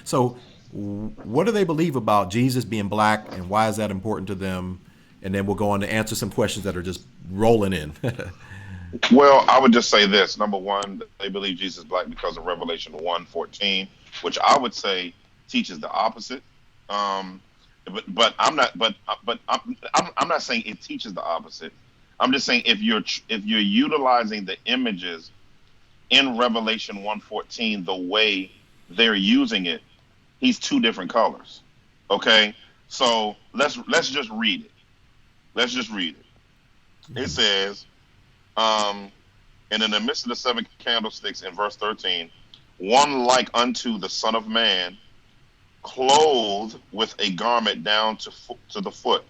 So, what do they believe about Jesus being black, and why is that important to them? And then we'll go on to answer some questions that are just rolling in. Well, I would just say this. Number one, they believe Jesus is black because of Revelation 1:14, which I would say teaches the opposite. Um, but I'm not. But I'm not saying it teaches the opposite. I'm just saying if you're utilizing the images in Revelation 1:14 the way they're using it, he's two different colors. Okay, so let's just read it. Let's just read it. It says. Um, And in the midst of the seven candlesticks in verse 13, one like unto the Son of Man, clothed with a garment down to the foot,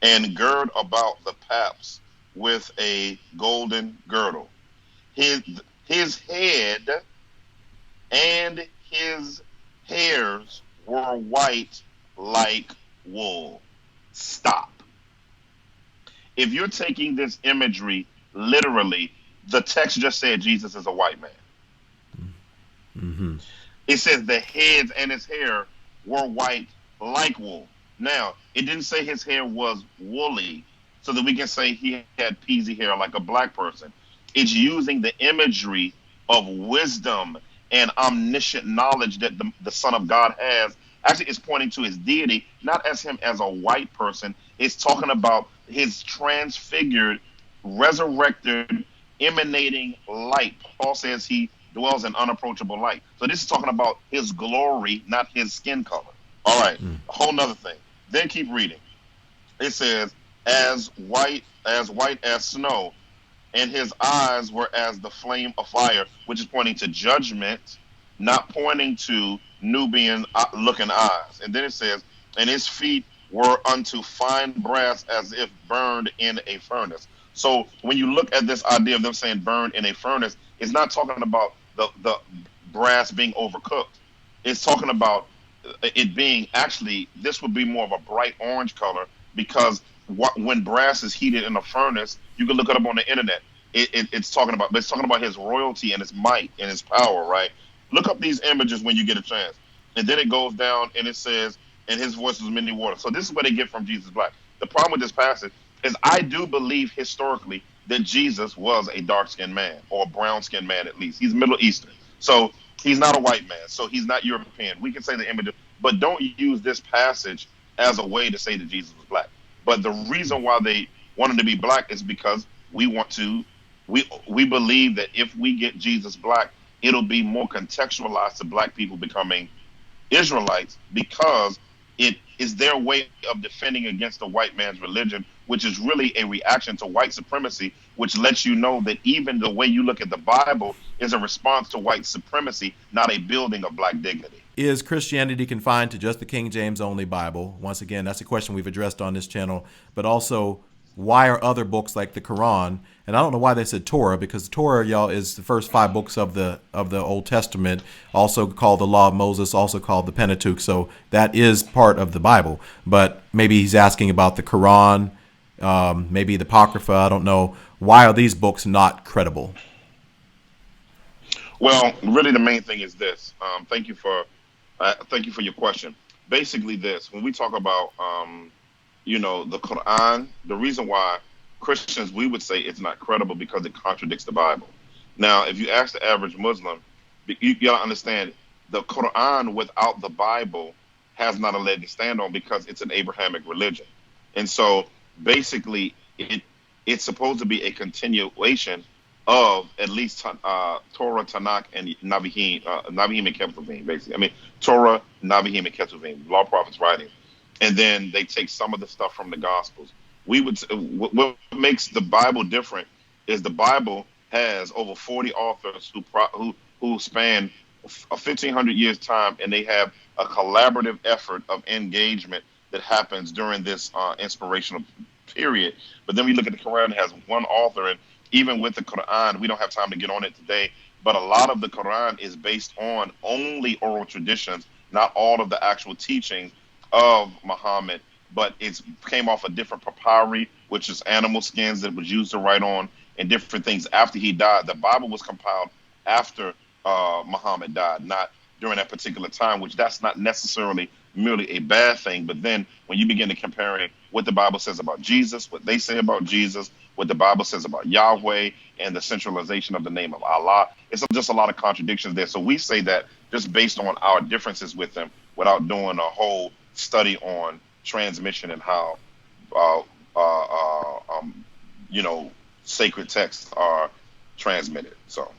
and gird about the paps with a golden girdle. His, his head and his hairs were white like wool. Stop. If you're taking this imagery literally, the text just said Jesus is a white man. Mm-hmm. It says the heads and his hair were white like wool. Now, it didn't say his hair was woolly, so that we can say he had peasy hair like a black person. It's using the imagery of wisdom and omniscient knowledge that the Son of God has. Actually, it's pointing to his deity, not as him as a white person. It's talking about his transfigured, resurrected, emanating light. Paul says he dwells in unapproachable light. So this is talking about his glory, not his skin color. All right, a whole nother thing. Then keep reading. It says, white as snow, and his eyes were as the flame of fire, which is pointing to judgment, not pointing to Nubian looking eyes. And then it says, and his feet were unto fine brass as if burned in a furnace. So when you look at this idea of them saying burned in a furnace, it's not talking about the brass being overcooked. It's talking about it being actually, this would be more of a bright orange color because when brass is heated in a furnace, you can look it up on the internet. It's talking about his royalty and his might and his power, right? Look up these images when you get a chance. And then it goes down and it says, and his voice was many waters. So this is what they get from Jesus Black. The problem with this passage is I do believe historically that Jesus was a dark skinned man or a brown skinned man at least. He's Middle Eastern. So he's not a white man. So he's not European. We can say the image, but don't use this passage as a way to say that Jesus was black. But the reason why they want him to be black is because we want to we believe that if we get Jesus black, it'll be more contextualized to black people becoming Israelites because it is their way of defending against the white man's religion, which is really a reaction to white supremacy, which lets you know that even the way you look at the Bible is a response to white supremacy, not a building of black dignity. Is Christianity confined to just the King James only Bible? Once again, that's a question we've addressed on this channel. But also, why are other books like the Quran? And I don't know why they said Torah, because Torah, y'all, is the first five books of the Old Testament, also called the Law of Moses, also called the Pentateuch. So that is part of the Bible. But maybe he's asking about the Quran, maybe the Apocrypha. I don't know. Why are these books not credible? Well, really, the main thing is this. Thank you for your question. Basically, this when we talk about the Quran, the reason why Christians we would say it's not credible because it contradicts the Bible. Now, if you ask the average Muslim, you gotta understand the Quran without the Bible has not a leg to stand on because it's an Abrahamic religion, and so basically it's supposed to be a continuation of at least Torah, Tanakh, and Navihim and Ketuvim, basically. I mean, Torah, Navihim, and Ketuvim, law prophets writing, and then they take some of the stuff from the Gospels. What makes the Bible different is the Bible has over 40 authors who span a 1,500 years time, and they have a collaborative effort of engagement that happens during this inspirational period. But then we look at the Quran; it has one author, and even with the Quran, we don't have time to get on it today. But a lot of the Quran is based on only oral traditions, not all of the actual teachings of Muhammad. But it came off a different papyri, which is animal skins that was used to write on, and different things after he died. The Bible was compiled after Muhammad died, not during that particular time, which that's not necessarily merely a bad thing. But then when you begin to comparing what the Bible says about Jesus, what they say about Jesus, what the Bible says about Yahweh, and the centralization of the name of Allah, it's just a lot of contradictions there. So we say that just based on our differences with them, without doing a whole study on transmission and how, uh, uh, uh, um, you know, sacred texts are transmitted. So